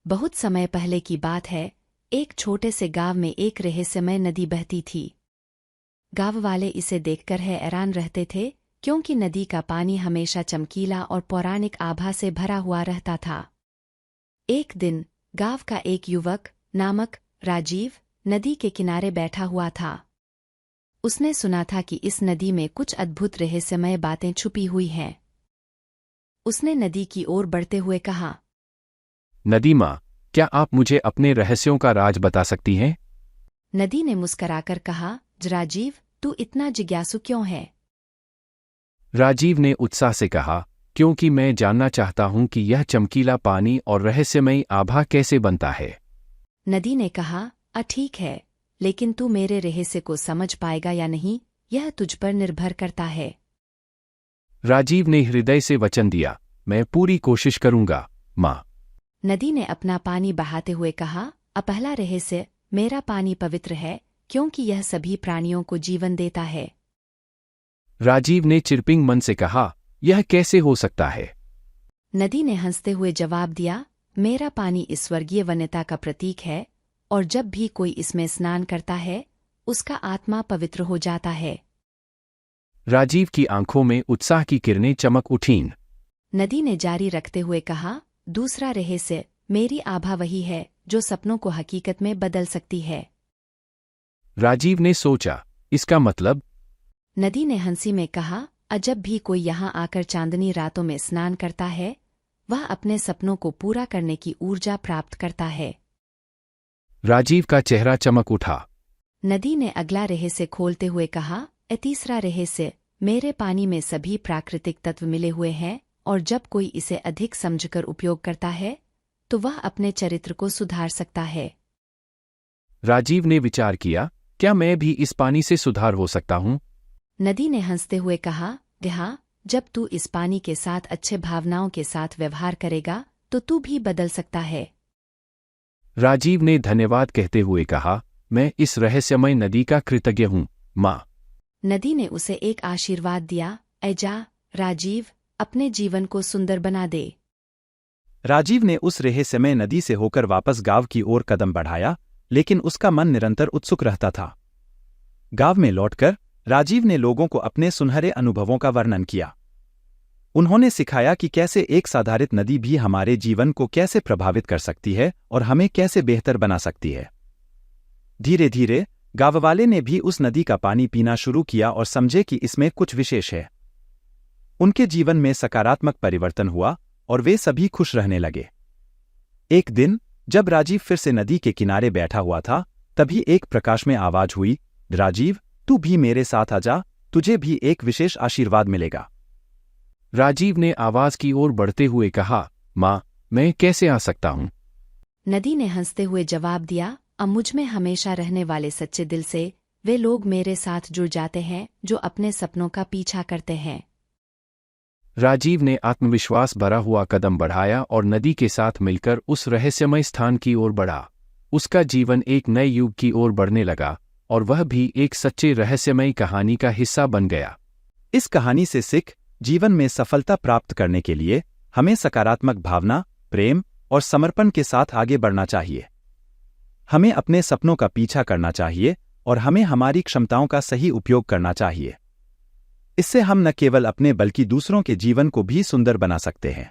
बहुत समय पहले की बात है। एक छोटे से गांव में एक रहस्यमय नदी बहती थी। गांव वाले इसे देखकर हैरान रहते थे, क्योंकि नदी का पानी हमेशा चमकीला और पौराणिक आभा से भरा हुआ रहता था। एक दिन गांव का एक युवक नामक राजीव नदी के किनारे बैठा हुआ था। उसने सुना था कि इस नदी में कुछ अद्भुत रहस्यमय बातें छुपी हुई हैं। उसने नदी की ओर बढ़ते हुए कहा, नदी माँ, क्या आप मुझे अपने रहस्यों का राज बता सकती हैं? नदी ने मुस्कराकर कहा, राजीव, तू इतना जिज्ञासु क्यों है? राजीव ने उत्साह से कहा, क्योंकि मैं जानना चाहता हूं कि यह चमकीला पानी और रहस्यमयी आभा कैसे बनता है। नदी ने कहा, ठीक है, लेकिन तू मेरे रहस्य को समझ पाएगा या नहीं, यह तुझ पर निर्भर करता है। राजीव ने हृदय से वचन दिया, मैं पूरी कोशिश करूंगा, माँ। नदी ने अपना पानी बहाते हुए कहा, पहला रहस्य, मेरा पानी पवित्र है, क्योंकि यह सभी प्राणियों को जीवन देता है। राजीव ने चिरपिंग मन से कहा, यह कैसे हो सकता है? नदी ने हंसते हुए जवाब दिया, मेरा पानी इस स्वर्गीय वन्यता का प्रतीक है, और जब भी कोई इसमें स्नान करता है, उसका आत्मा पवित्र हो जाता है। राजीव की आंखों में उत्साह की किरणें चमक उठीं। नदी ने जारी रखते हुए कहा, दूसरा रहस्य, मेरी आभा वही है जो सपनों को हकीकत में बदल सकती है। राजीव ने सोचा, इसका मतलब? नदी ने हंसी में कहा, जब भी कोई यहाँ आकर चांदनी रातों में स्नान करता है, वह अपने सपनों को पूरा करने की ऊर्जा प्राप्त करता है। राजीव का चेहरा चमक उठा। नदी ने अगला रहस्य खोलते हुए कहा, तीसरा रहस्य, मेरे पानी में सभी प्राकृतिक तत्व मिले हुए हैं, और जब कोई इसे अधिक समझकर उपयोग करता है, तो वह अपने चरित्र को सुधार सकता है। राजीव ने विचार किया, क्या मैं भी इस पानी से सुधार हो सकता हूँ? नदी ने हंसते हुए कहा, हाँ, जब तू इस पानी के साथ अच्छे भावनाओं के साथ व्यवहार करेगा, तो तू भी बदल सकता है। राजीव ने धन्यवाद कहते हुए कहा, मैं इस रहस्यमय नदी का कृतज्ञ हूँ, माँ। नदी ने उसे एक आशीर्वाद दिया, जा राजीव, अपने जीवन को सुंदर बना दे। राजीव ने उस रहस्यमय नदी से होकर वापस गांव की ओर कदम बढ़ाया, लेकिन उसका मन निरंतर उत्सुक रहता था। गांव में लौटकर राजीव ने लोगों को अपने सुनहरे अनुभवों का वर्णन किया। उन्होंने सिखाया कि कैसे एक साधारित नदी भी हमारे जीवन को कैसे प्रभावित कर सकती है और हमें कैसे बेहतर बना सकती है। धीरे धीरे गांववाले ने भी उस नदी का पानी पीना शुरू किया और समझे कि इसमें कुछ विशेष है। उनके जीवन में सकारात्मक परिवर्तन हुआ और वे सभी खुश रहने लगे। एक दिन जब राजीव फिर से नदी के किनारे बैठा हुआ था, तभी एक प्रकाश में आवाज हुई, राजीव, तू भी मेरे साथ आजा, तुझे भी एक विशेष आशीर्वाद मिलेगा। राजीव ने आवाज की ओर बढ़ते हुए कहा, माँ, मैं कैसे आ सकता हूँ? नदी ने हंसते हुए जवाब दिया, मुझ में हमेशा रहने वाले सच्चे दिल से वे लोग मेरे साथ जुड़ जाते हैं जो अपने सपनों का पीछा करते हैं। राजीव ने आत्मविश्वास भरा हुआ कदम बढ़ाया और नदी के साथ मिलकर उस रहस्यमय स्थान की ओर बढ़ा। उसका जीवन एक नए युग की ओर बढ़ने लगा, और वह भी एक सच्चे रहस्यमयी कहानी का हिस्सा बन गया। इस कहानी से सीख, जीवन में सफलता प्राप्त करने के लिए हमें सकारात्मक भावना, प्रेम और समर्पण के साथ आगे बढ़ना चाहिए। हमें अपने सपनों का पीछा करना चाहिए और हमें हमारी क्षमताओं का सही उपयोग करना चाहिए। इससे हम न केवल अपने बल्कि दूसरों के जीवन को भी सुंदर बना सकते हैं।